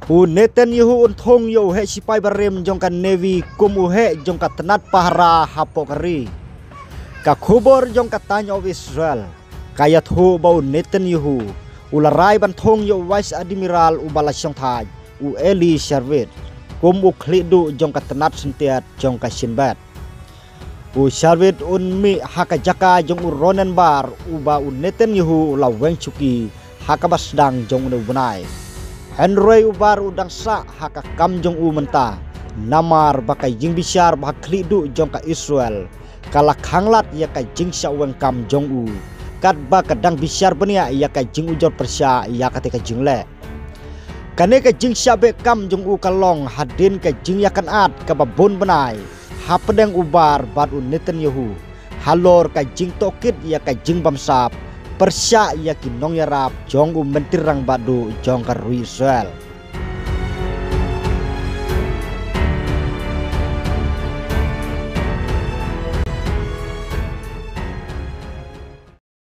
U Netanyahu unthong yo he sipai barem jongka Navy kum uhe jongka tenat pahara hapokari. Ka khubor jongka tanya of Israel. Kayat hu bau Netanyahu. Ularai banthong yo Vice Admiral u balasyong thaj. U Eli Sharvit. Kum u klidu jongka tenat sentiat jongka Shinbat. U Sharvit unmi haka jaka jong u Ronen bar uba u Netanyahu la wengchuki haka basdang jong u bunai. Henry ubar udang sa haka kam jong u menta namar bakai jing bisyar bah klidu jong ka Israel kala khanglat ya ka jing sya weng kam jong u kat ba kadang bisyar benia ya ka jing ujor persya ya ka te ka jing le kane ka jing sya be kam jong u kalong hadin ka jing ya kan at ka babon benai hapedeng ubar bad u Netanyahu halor ka jing tokit ya ka jing bamsap persya ya kinong yarap jong u mentirang badu jong ka Israel.